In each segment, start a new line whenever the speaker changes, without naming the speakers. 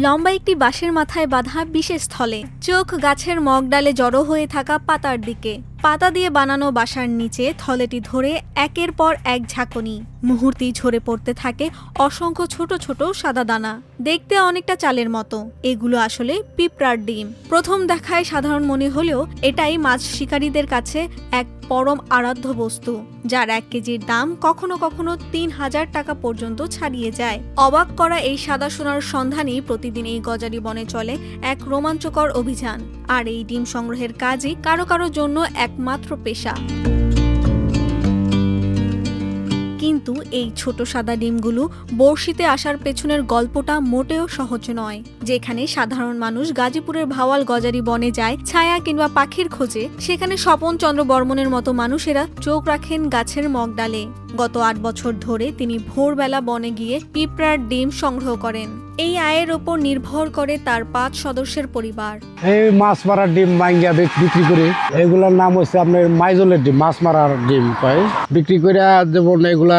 লম্বা একটি বাঁশের মাথায় বাঁধা বিশেষ স্থলে, চোখ গাছের মগডালে জড়ো হয়ে থাকা পাতার দিকে। পাতা দিয়ে বানানো বাসার নিচে থলেটি ধরে একের পর এক ঝাঁকুনি, মুহূর্তেই ঝরে পড়তে থাকে অসংখ্য ছোট ছোট সাদা দানা। দেখতে অনেকটা চালের মতো। এগুলো আসলে পিঁপড়ার ডিম। প্রথম দেখায় সাধারণ মনে হলেও এটাই মাছ শিকারীদের কাছে এক পরম আরাধ্য বস্তু, যার 1 কেজির দাম কখনো কখনো 3000 টাকা পর্যন্ত ছাড়িয়ে যায়। অবাক করা এই সাদা সোনার সন্ধানই প্রতিদিন এই গজারি বনে চলে এক রোমাঞ্চকর অভিযান। আর এই ডিম সংগ্রহের কাজই কারো কারো জন্য একমাত্র পেশা। কিন্তু এই ছোট সাদা ডিমগুলো বড়শিতে আসার পেছনের গল্পটা মোটেও সহজ নয়। যেখানে সাধারণ মানুষ গাজীপুরের ভাওয়াল গজারি বনে যায় ছায়া কিংবা পাখির খোঁজে, সেখানে স্বপন চন্দ্র বর্মনের মতো মানুষেরা চোখ রাখেন গাছের মগডালে। গত 8 বছর ধরে তিনি ভোরবেলা বনে গিয়ে পিঁপড়ার ডিম সংগ্রহ করেন। এই আয়ের ওপর নির্ভর করে তার 5 সদস্যের পরিবার।
এই মাছ মারার ডিম মাইঙ্গা বিক্রি করি। এগুলোর নাম হচ্ছে আপনার মাইজলের ডিম, মাছ মারার ডিম কয়। বিক্রি করে যেমন এগুলা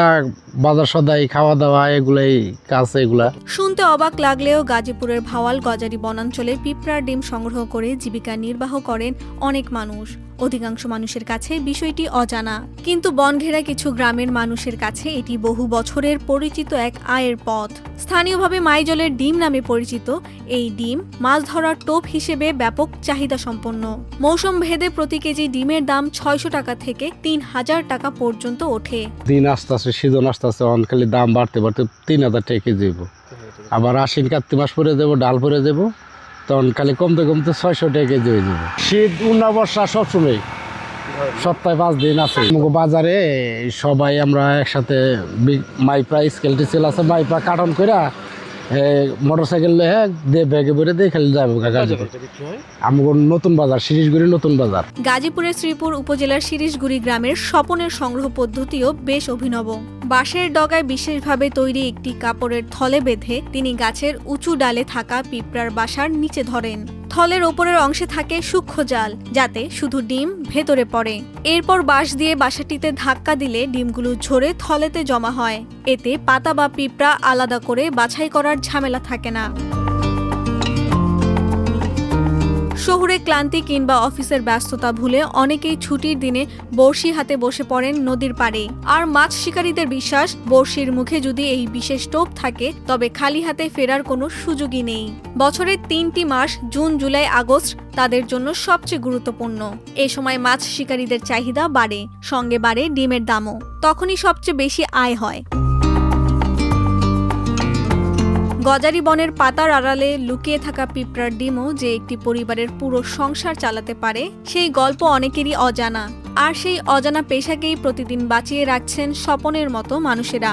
বাজার সদাই, খাওয়া দাওয়া, এগুলাই কাজ। এগুলা
শুনতে অবাক লাগলেও গাজীপুরের ভাওয়াল গজারি বনাঞ্চলে পিঁপড়ার ডিম সংগ্রহ করে জীবিকা নির্বাহ করেন অনেক মানুষ। অধিকাংশ মানুষের কাছে বিষয়টি অজানা, কিন্তু বনঘেরা কিছু গ্রামের মানুষের কাছে এটি বহু বছরের পরিচিত এক আয়ের পথ। স্থানীয়ভাবে মাইজলের ডিম নামে পরিচিত এই ডিম মাছ ধরার টোপ হিসেবে ব্যাপক চাহিদা সম্পন্ন। মৌসুম ভেদে প্রতি কেজি ডিমের দাম 600 টাকা থেকে 3000 টাকা পর্যন্ত ওঠে।
দিন আস্তে আস্তে সিজন আস্তে আস্তে অনখালি দাম বাড়তে বাড়তে 3000 টাকা কেজি দেবো। আবার আশ্বিন কার্তিক মাস পরে দেবো, ডাল পরে দেবো, তখন খালি কমতে কমতে 600 টাকা কেজি হয়ে যাবে। শীত উন্না বর্ষা সবসময় সপ্তাহে 5 দিন আছে। বাজারে সবাই আমরা একসাথে মাইপা স্কেল টিসেল আছে, মাইপা কার্টন করে মোটরসাইকেল দিয়ে ব্যাগে ভরে দিয়ে খালি যাবো। আমার নতুন বাজার, শিরিশগুড়ি নতুন বাজার।
গাজীপুরের শ্রীপুর উপজেলার শিরিশগুড়ি গ্রামের স্বপনের সংগ্রহ পদ্ধতিও বেশ অভিনব। বাঁশের ডগায় বিশেষভাবে তৈরি একটি কাপড়ের থলে বেঁধে তিনি গাছের উঁচু ডালে থাকা পিঁপড়ার বাসার নিচে ধরেন। থলের ওপরের অংশে থাকে সূক্ষ্ম জাল, যাতে শুধু ডিম ভেতরে পড়ে। এরপর বাঁশ দিয়ে বাসাটিতে ধাক্কা দিলে ডিমগুলো ঝরে থলেতে জমা হয়। এতে পাতা বা পিঁপড়া আলাদা করে বাছাই করার ঝামেলা থাকে না। শহুরে ক্লান্তি কিংবা অফিসের ব্যস্ততা ভুলে অনেকেই ছুটির দিনে বড়শি হাতে বসে পড়েন নদীর পাড়ে। আর মাছ শিকারীদের বিশ্বাস, বড়শির মুখে যদি এই বিশেষ টোপ থাকে তবে খালি হাতে ফেরার কোনো সুযোগই নেই। বছরের 3টি মাস জুন, জুলাই, আগস্ট তাদের জন্য সবচেয়ে গুরুত্বপূর্ণ। এ সময় মাছ শিকারীদের চাহিদা বাড়ে, সঙ্গে বাড়ে ডিমের দামও। তখনই সবচেয়ে বেশি আয় হয়। গজারি বনের পাতার আড়ালে লুকিয়ে থাকা পিঁপড়ার ডিমও যে একটি পরিবারের পুরো সংসার চালাতে পারে, সেই গল্প অনেকেরই অজানা। আর সেই অজানা পেশাকেই প্রতিদিন বাঁচিয়ে রাখছেন স্বপনের মতো মানুষেরা।